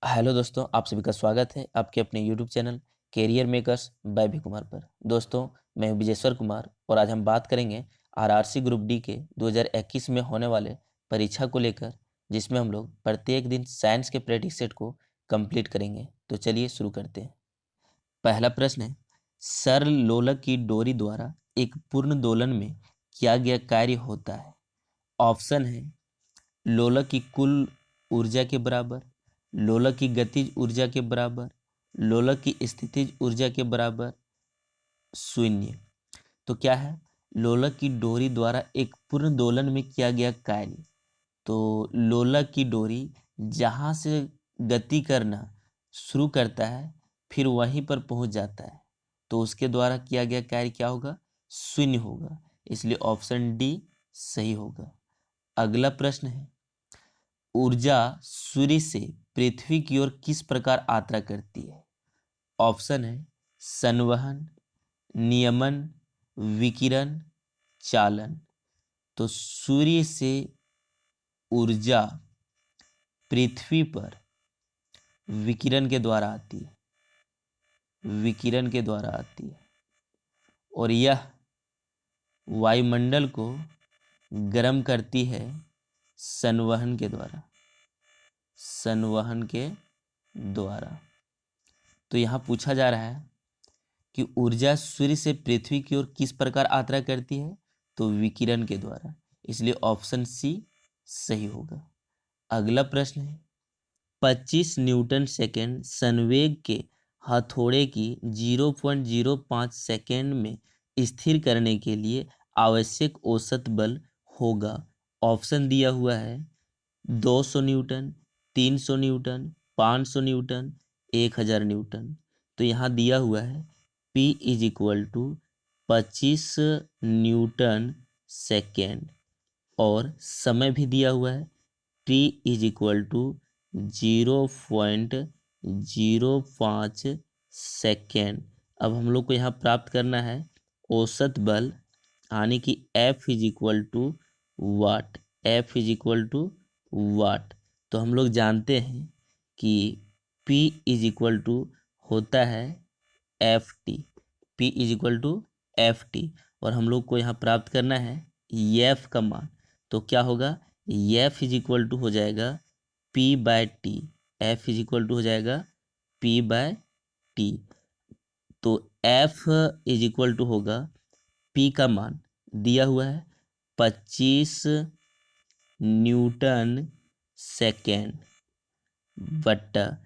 Hello दोस्तों, आप सभी का स्वागत है आपके अपने YouTube channel career makers by B Kumar पर। दोस्तों, मैं हूं विजेश्वर कुमार और आज हम बात करेंगे आरआरसी ग्रुप डी के 2021 में होने वाले परीक्षा को लेकर, जिसमें हम लोग प्रत्येक दिन साइंस के प्रैक्टिस सेट को कंप्लीट करेंगे। तो चलिए शुरू करते हैं। पहला प्रश्न है, सरल लोलक की डोरी द्वारा एक पूर्ण दोलन में किया गया कार्य होता है। ऑप्शन है लोलक की कुल ऊर्जा के बराबर, लोलक की गतिज ऊर्जा के बराबर, लोलक की स्थितिज ऊर्जा के बराबर, शून्य। तो क्या है, लोलक की डोरी द्वारा एक पूर्ण दोलन में किया गया कार्य। तो लोलक की डोरी जहाँ से गति करना शुरू करता है फिर वहीं पर पहुंच जाता है, तो उसके द्वारा किया गया कार्य क्या होगा, शून्य होगा। इसलिए ऑप्शन डी सही होगा। अगला प्रश्न है, ऊर्जा सूर्य से पृथ्वी की ओर किस प्रकार यात्रा करती है। ऑप्शन है संवहन, नियमन, विकिरण, चालन। तो सूर्य से ऊर्जा पृथ्वी पर विकिरण के द्वारा आती है, विकिरण के द्वारा आती है, और यह वायुमंडल को गर्म करती है संवहन के द्वारा, संवहन के द्वारा। तो यहाँ पूछा जा रहा है कि ऊर्जा सूर्य से पृथ्वी की ओर किस प्रकार यात्रा करती है, तो विकिरण के द्वारा। इसलिए ऑप्शन सी सही होगा। अगला प्रश्न है, 25 न्यूटन सेकेंड संवेग के हथौड़े की 0.05 सेकेंड में स्थिर करने के लिए आवश्यक औसत बल होगा। ऑप्शन दिया हुआ है 200 न्यूटन, 300 न्यूटन, 500 न्यूटन, 1000 न्यूटन। तो यहाँ दिया हुआ है P is equal to 25 newton second, और समय भी दिया हुआ है T is equal to 0.05 second. अब हम लोग को यहाँ प्राप्त करना है औसत बल, यानी कि F is equal to watt, F is equal to watt. तो हम लोग जानते हैं कि P इज इक्वल टू होता है FT, P is equal to FT, और हम लोग को यहाँ प्राप्त करना है F का मान। तो क्या होगा, F इज इक्वल टू हो जाएगा P/T, F is equal to हो जाएगा P/T। तो F इज इक्वल टू होगा P का मान दिया हुआ है 25 न्यूटन सेकेंड बट्टा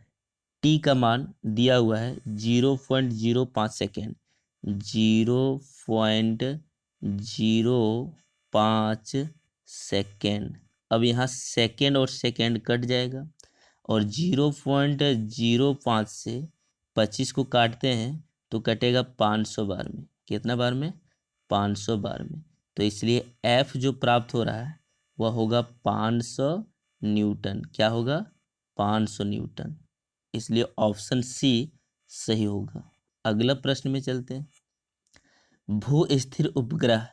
T का मान दिया हुआ है 0.05 सेकेंड, 0.05 सेकेंड। अब यहाँ सेकेंड और सेकेंड कट जाएगा, और 0.05 से 25 को काटते हैं तो कटेगा 500 बार में। कितना बार में, 500 बार में। तो इसलिए F जो प्राप्त हो रहा है वह होगा 500 न्यूटन। क्या होगा, 500 न्यूटन। इसलिए ऑप्शन सी सही होगा। अगला प्रश्न में चलते हैं, भू स्थिर उपग्रह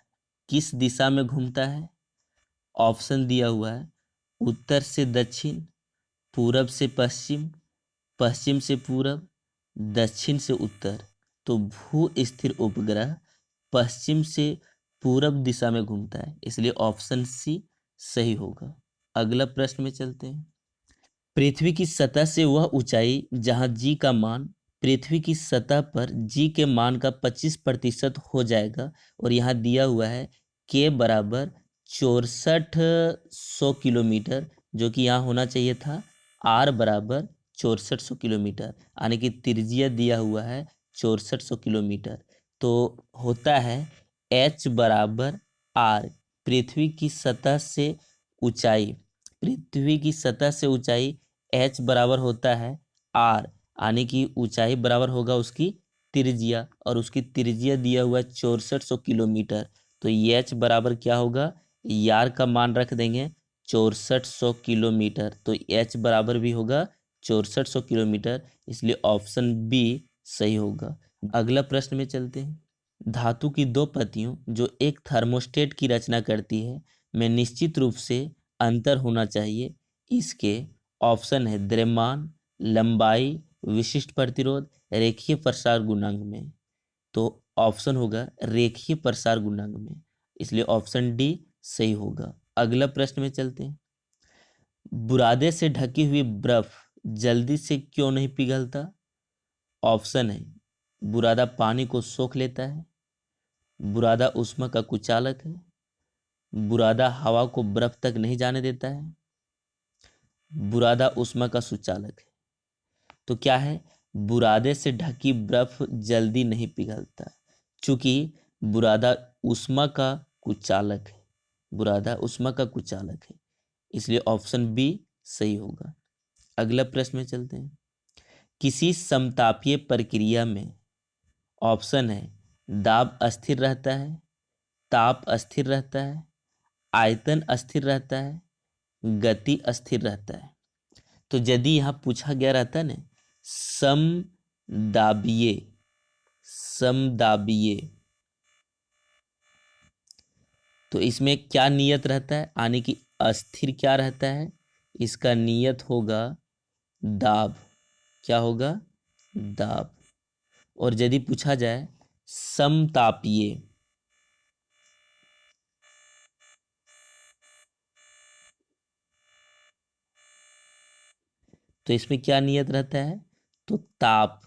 किस दिशा में घूमता है। ऑप्शन दिया हुआ है उत्तर से दक्षिण, पूरब से पश्चिम, पश्चिम से पूरब, दक्षिण से उत्तर। तो भू स्थिर उपग्रह पश्चिम से पूरब दिशा में घूमता है, इसलिए ऑप्शन सी सही होगा। अगला प्रश्न में चलते हैं, पृथ्वी की सतह से वह ऊंचाई जहां जी का मान पृथ्वी की सतह पर जी के मान का 25% हो जाएगा, और यहाँ दिया हुआ है के बराबर 6400 किलोमीटर, जो कि यहाँ होना चाहिए था आर बराबर 6400 किलोमीटर, यानी कि त्रिज्या दिया हुआ है 6400 किलोमीटर। तो होता है एच बराबर आर, पृथ्वी की सतह से ऊंचाई, पृथ्वी की सतह से ऊंचाई h बराबर होता है r, यानी कि ऊंचाई बराबर होगा उसकी त्रिज्या, और उसकी त्रिज्या दिया हुआ है 6400 किलोमीटर। तो h बराबर क्या होगा, यार का मान रख देंगे 6400 किलोमीटर, तो h बराबर भी होगा 6400 किलोमीटर। इसलिए ऑप्शन बी सही होगा। अगला प्रश्न में चलते हैं, धातु की दो पत्तियों जो एक थर्मोस्टेट की रचना करती है में निश्चित रूप से अंतर होना चाहिए। इसके ऑप्शन है द्रव्यमान, लंबाई, विशिष्ट प्रतिरोध, रेखीय प्रसार गुणांक में। तो ऑप्शन होगा रेखीय प्रसार गुणांक में, इसलिए ऑप्शन डी सही होगा। अगला प्रश्न में चलते हैं। बुरादे से ढकी हुई बर्फ जल्दी से क्यों नहीं पिघलता? ऑप्शन है बुरादा पानी को सोख लेता है, बुरादा ऊष्मा का कुचालक है, बुरादा हवा को बर्फ तक नहीं जाने देता है, बुरादा ऊष्मा का सुचालक है। तो क्या है? बुरादे से ढकी बर्फ जल्दी नहीं पिघलता, चूंकि बुरादा ऊष्मा का कुचालक है, बुरादा ऊष्मा का कुचालक है, इसलिए ऑप्शन बी सही होगा। अगला प्रश्न में चलते हैं। किसी समतापीय प्रक्रिया में ऑप्शन है दाब अस्थिर रहता है, ताप अस्थिर रहता है, आयतन अस्थिर रहता है, गति अस्थिर रहता है। तो यदि यहाँ पूछा गया रहता ना समदाबीय, समदाबीय, तो इसमें क्या नियत रहता है? यानी कि अस्थिर क्या रहता है? इसका नियत होगा दाब। क्या होगा? दाब। और यदि पूछा जाए समतापीय, तो इसमें क्या नियत रहता है? तो ताप।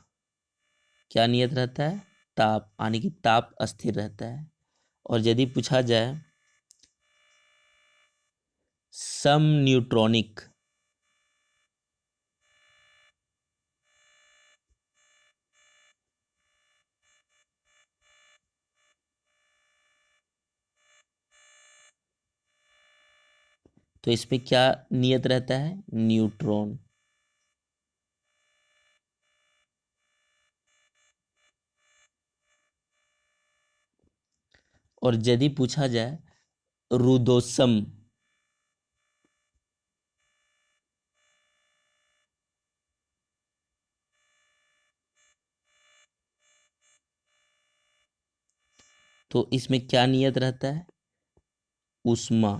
क्या नियत रहता है? ताप, यानी कि ताप अस्थिर रहता है। और यदि पूछा जाए सम न्यूट्रॉनिक, तो इसमें क्या नियत रहता है? न्यूट्रॉन। और यदि पूछा जाए रुदोसम, तो इसमें क्या नियत रहता है? ऊष्मा,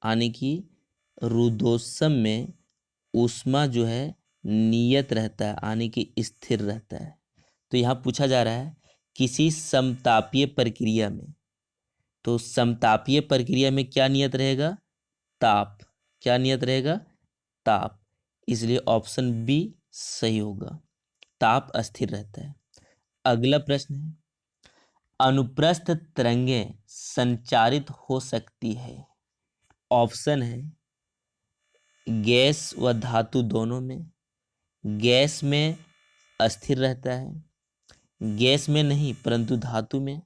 यानी कि रुदोसम में ऊष्मा जो है नियत रहता है, यानी कि स्थिर रहता है। तो यहाँ पूछा जा रहा है किसी समतापीय प्रक्रिया में, तो समतापीय प्रक्रिया में क्या नियत रहेगा? ताप। क्या नियत रहेगा? ताप, इसलिए ऑप्शन बी सही होगा। ताप अस्थिर रहता है। अगला प्रश्न है, अनुप्रस्थ तरंगें संचारित हो सकती है। ऑप्शन है गैस व धातु दोनों में, गैस में अस्थिर रहता है, गैस में नहीं परंतु धातु में,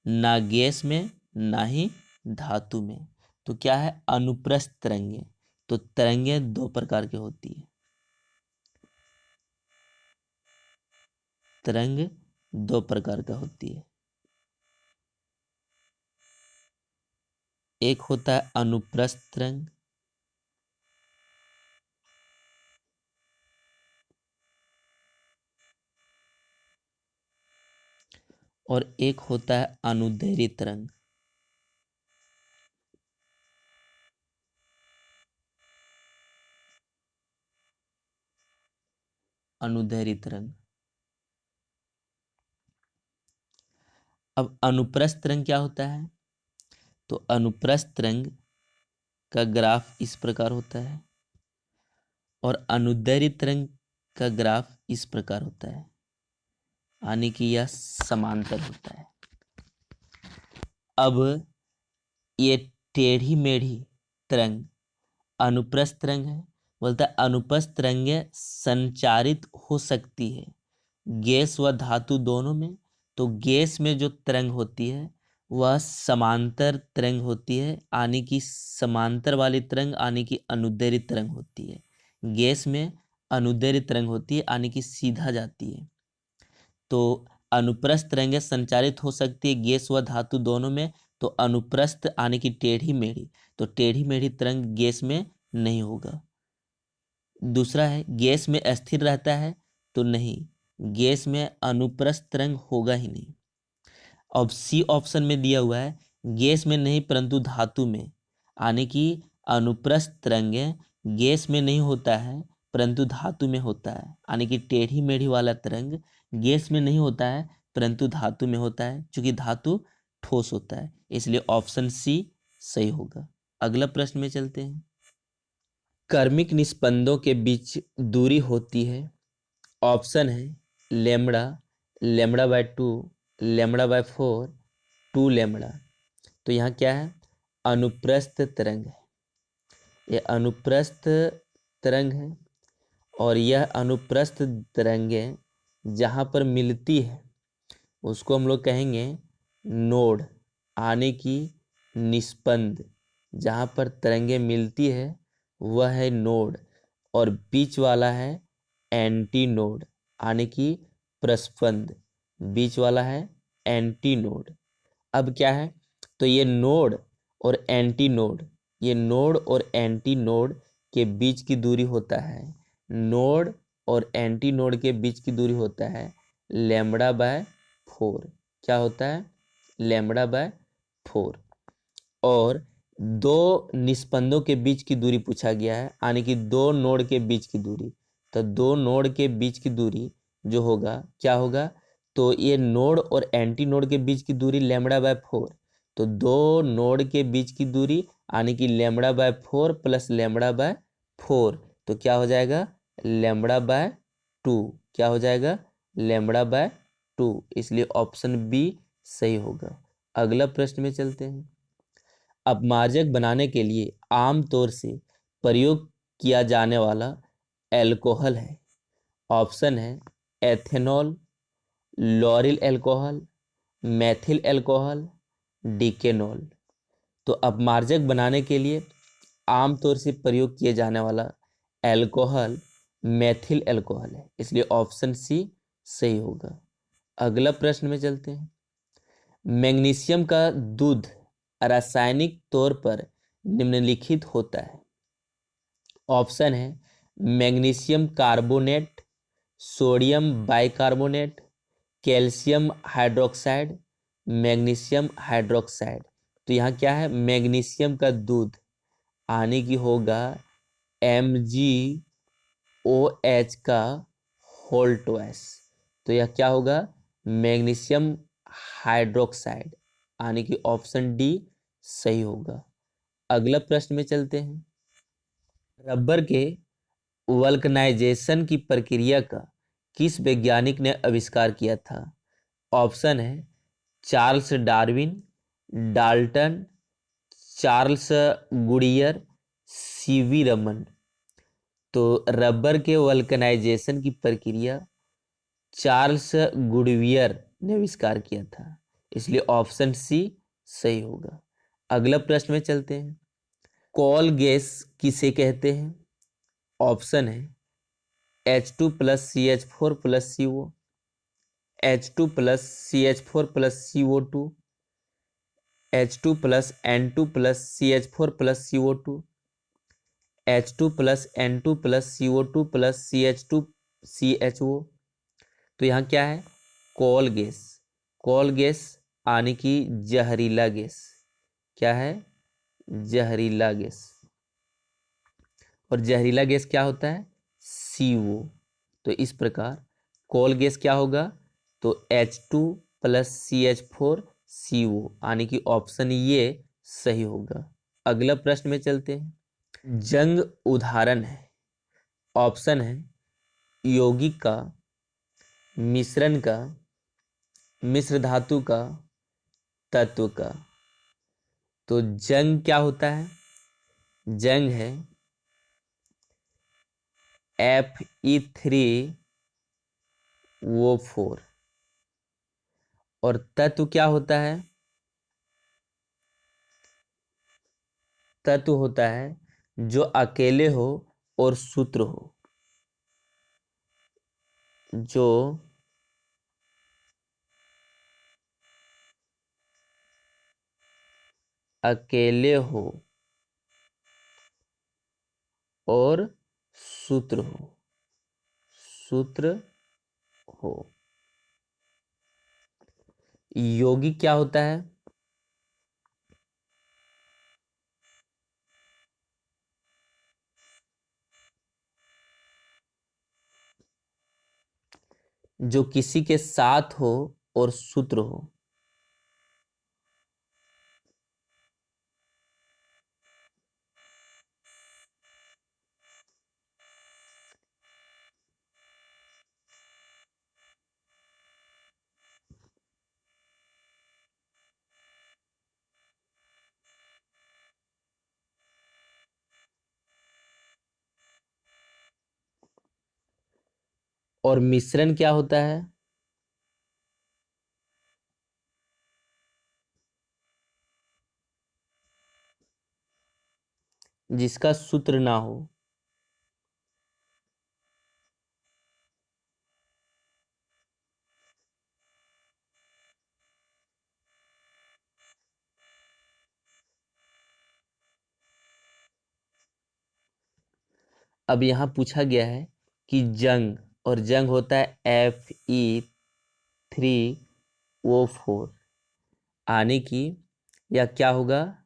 ना गैस में ना ही धातु में। तो क्या है? अनुप्रस्थ तरंगें। तो तरंगें दो प्रकार की होती है, तरंग दो प्रकार का होती है। एक होता है अनुप्रस्थ तरंग, और एक होता है अनुदैर्ध्य तरंग। अनुदैर्ध्य तरंग। अब अनुप्रस्थ तरंग क्या होता है? तो अनुप्रस्थ तरंग का ग्राफ इस प्रकार होता है और अनुदैर्ध्य तरंग का ग्राफ इस प्रकार होता है, यानी कि यह समांतर होता है। अब ये टेढ़ी मेढ़ी तरंग अनुप्रस्थ तरंग है। बोलता है अनुप्रस्थ तरंगें संचारित हो सकती है गैस व धातु दोनों में। तो गैस में जो तरंग होती है वह समांतर तरंग होती है, यानी कि समांतर वाली तरंग, यानी कि अनुदैर्ध्य तरंग होती है। गैस में अनुदैर्ध्य तरंग होती है, यानी कि सीधा जाती है। तो अनुप्रस्थ तरंगें संचारित हो सकती है गैस व धातु दोनों में। तो अनुप्रस्थ यानी कि टेढ़ी मेढ़ी, तो टेढ़ी मेढ़ी तरंग गैस में नहीं होगा। दूसरा है गैस में अस्थिर रहता है, तो नहीं, गैस में अनुप्रस्थ तरंग होगा ही नहीं। अब सी ऑप्शन में दिया हुआ है गैस में नहीं परंतु धातु में, यानी कि अनुप्रस्थ तरंगें गैस में नहीं होता है परंतु धातु में होता है, यानी कि टेढ़ी मेढ़ी वाला तरंग गैस में नहीं होता है परंतु धातु में होता है, क्योंकि धातु ठोस होता है, इसलिए ऑप्शन सी सही होगा। अगला प्रश्न में चलते हैं। कर्मिक निस्पंदों के बीच दूरी होती है, ऑप्शन है lambda, lambda by 2, lambda by 4, 2 lambda. तो यहाँ क्या है, अनुप्रस्थ तरंग है, ये अनुप्रस्थ तरंग है, और यह अनुप्रस्थ तरंगें जहाँ पर मिलती है उसको हम लोग कहेंगे नोड, आने की निस्पंद। जहाँ पर तरंगें मिलती है वह है नोड, और बीच वाला है एंटी नोड, आने की प्रस्पंद। बीच वाला है एंटी नोड। अब क्या है, तो ये नोड और एंटी नोड, ये नोड और एंटी नोड के बीच की दूरी होता है, नोड और एंटी नोड के बीच की दूरी होता है लैम्बडा बाय 4। क्या होता है, लैम्बडा बाय 4। और दो निस्पंदों के बीच की दूरी पूछा गया है, यानी कि दो नोड के बीच की दूरी। तो दो नोड के बीच की दूरी जो होगा क्या होगा, तो ये नोड और एंटी नोड के बीच की दूरी लैम्बडा बाय 4। तो दो नोड के बीच की दूरी यानी कि lambda by 4 plus lambda by 4, तो क्या हो जाएगा, लैम्बडा बाय 2। क्या हो जाएगा, लैम्बडा बाय 2, इसलिए ऑप्शन बी सही होगा। अगला प्रश्न में चलते हैं। अपमार्जक बनाने के लिए आमतौर से प्रयोग किया जाने वाला एल्कोहल है, ऑप्शन है ethanol, lauryl alcohol, methyl alcohol, decanol. तो अपमार्जक बनाने के लिए आमतौर से प्रयोग किए जाने वाला एल्कोहल मैथिल अल्कोहल है, इसलिए ऑप्शन सी सही होगा। अगला प्रश्न में चलते हैं। मैग्नीशियम का दूध रासायनिक तौर पर निम्नलिखित होता है, ऑप्शन है magnesium carbonate, sodium bicarbonate, calcium hydroxide, magnesium hydroxide. तो यहाँ क्या है, मैग्नीशियम का दूध आने की होगा MgOH का होल ट्वाइस। तो यह क्या होगा, मैग्नीशियम हाइड्रोक्साइड, आने की ऑप्शन डी सही होगा। अगला प्रश्न में चलते हैं। रबर के वल्कनाइजेशन की प्रक्रिया का किस वैज्ञानिक ने आविष्कार किया था, ऑप्शन है Charles Darwin, Dalton, Charles Goodyear, CV Raman. तो रबर के वल्कनाइजेशन की प्रक्रिया चार्ल्स गुडवियर ने आविष्कार किया था, इसलिए ऑप्शन सी सही होगा। अगला प्रश्न में चलते हैं। कॉल गैस किसे कहते हैं, ऑप्शन है H2 plus CH4 plus CO, H2 plus CH4 plus CO2, H2 plus N2 plus CH4 plus CO2, H2 plus N2 plus CO2 plus CH2 CHO। तो यहाँ क्या है, कॉल गैस। कॉल गैस आने की जहरीला गैस, क्या है, जहरीला गैस। और जहरीला गैस क्या होता है, CO। तो इस प्रकार कॉल गैस क्या होगा, तो H2 प्लस CH4 CO, आने की ऑप्शन ये सही होगा। अगला प्रश्न में चलते हैं। जंग उदाहरण है, ऑप्शन है यौगिक का, मिश्रण का, मिश्र धातु का, तत्व का। तो जंग क्या होता है, जंग है Fe3O4। और तत्व क्या होता है, तत्व होता है जो अकेले हो और सूत्र हो, जो अकेले हो और सूत्र हो, सूत्र हो। यौगिक क्या होता है, जो किसी के साथ हो और सूत्र हो। और मिश्रण क्या होता है? जिसका सूत्र ना हो। अब यहां पूछा गया है कि जंग, और जंग होता है Fe3O4 आने की, या क्या होगा,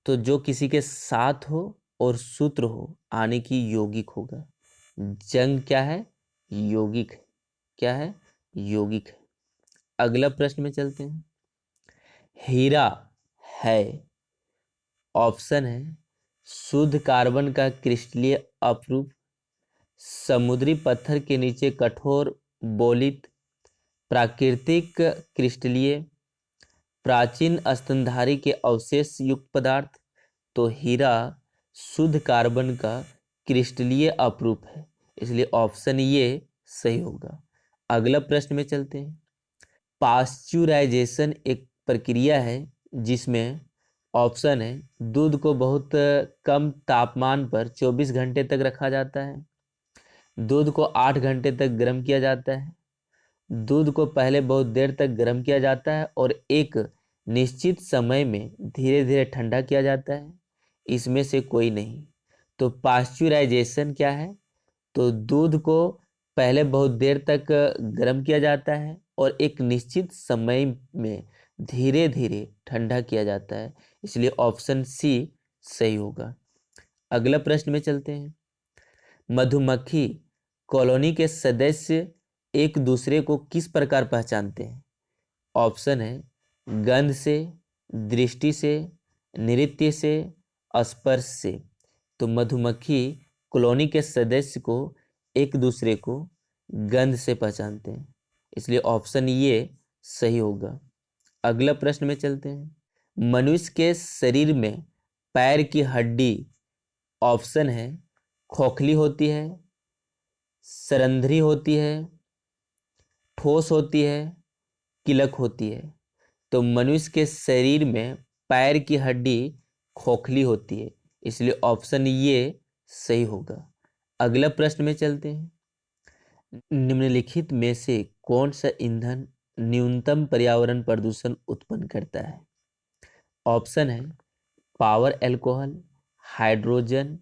तो जो किसी के साथ हो और सूत्र हो आने की यौगिक होगा। जंग क्या है? यौगिक है। क्या है? यौगिक है। अगला प्रश्न में चलते हैं। हीरा है, ऑप्शन है शुद्ध कार्बन का क्रिस्टलीय अपरूप, समुद्री पत्थर के नीचे कठोर बोलित प्राकृतिक क्रिस्टलीय, प्राचीन स्तनधारी के अवशेष युक्त पदार्थ। तो हीरा शुद्ध कार्बन का क्रिस्टलीय अपरूप है, इसलिए ऑप्शन ये सही होगा। अगला प्रश्न में चलते हैं। पाश्चुराइजेशन एक प्रक्रिया है जिसमें, ऑप्शन है दूध को बहुत कम तापमान पर 24 घंटे तक रखा जाता है, दूध को 8 घंटे तक गर्म किया जाता है, दूध को पहले बहुत देर तक गर्म किया जाता है और एक निश्चित समय में धीरे धीरे ठंडा किया जाता है। इसमें से कोई नहीं। तो पाश्चुराइजेशन क्या है? तो दूध को पहले बहुत देर तक गर्म किया जाता है और एक निश्चित समय में धीरे धीरे ठंडा किया जाता है, इसलिए ऑप्शन सी सही होगा। अगला प्रश्न में चलते हैं। मधुमक्खी कॉलोनी के सदस्य एक दूसरे को किस प्रकार पहचानते हैं? ऑप्शन है गंध से, दृष्टि से, नृत्य से, स्पर्श से। तो मधुमक्खी कॉलोनी के सदस्य को एक दूसरे को गंध से पहचानते हैं, इसलिए ऑप्शन ये सही होगा। अगला प्रश्न में चलते हैं। मनुष्य के शरीर में पैर की हड्डी, ऑप्शन है खोखली होती है, सरंध्री होती है, ठोस होती है, किलक होती है। तो मनुष्य के शरीर में पैर की हड्डी खोखली होती है, इसलिए ऑप्शन ये सही होगा। अगला प्रश्न में चलते हैं। निम्नलिखित में से कौन सा ईंधन न्यूनतम पर्यावरण प्रदूषण उत्पन्न करता है? ऑप्शन है पावर एल्कोहल, हाइड्रोजन,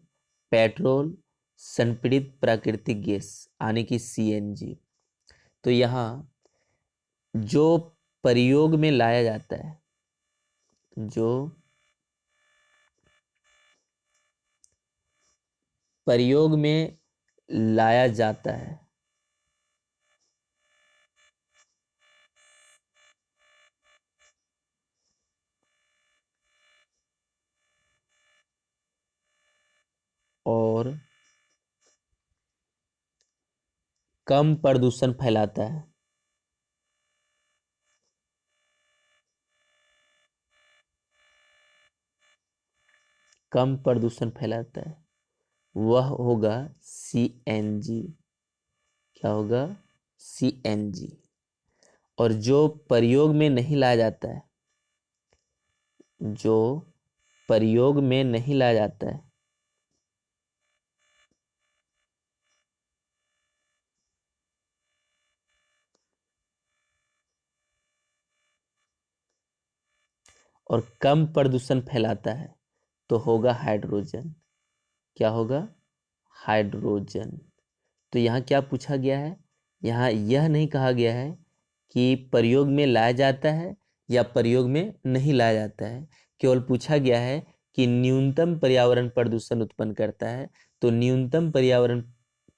पेट्रोल, संपीड़ित प्राकृतिक गैस यानी कि सीएनजी। तो यहाँ जो प्रयोग में लाया जाता है, जो प्रयोग में लाया जाता है, और कम प्रदूषण फैलाता है, कम प्रदूषण फैलाता है, वह होगा सीएनजी। क्या होगा? सीएनजी। और जो प्रयोग में नहीं लाया जाता है, जो प्रयोग में नहीं लाया जाता है, और कम प्रदूषण फैलाता है, तो होगा हाइड्रोजन। क्या होगा? हाइड्रोजन। तो यहाँ क्या पूछा गया है? यहाँ यह नहीं कहा गया है कि प्रयोग में लाया जाता है या प्रयोग में नहीं लाया जाता है, केवल पूछा गया है कि न्यूनतम पर्यावरण प्रदूषण उत्पन्न करता है। तो न्यूनतम पर्यावरण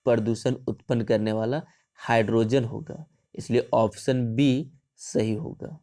प्रदूषण उत्पन्न करने वाला हाइड्रोजन होगा, इसलिए ऑप्शन बी सही होगा।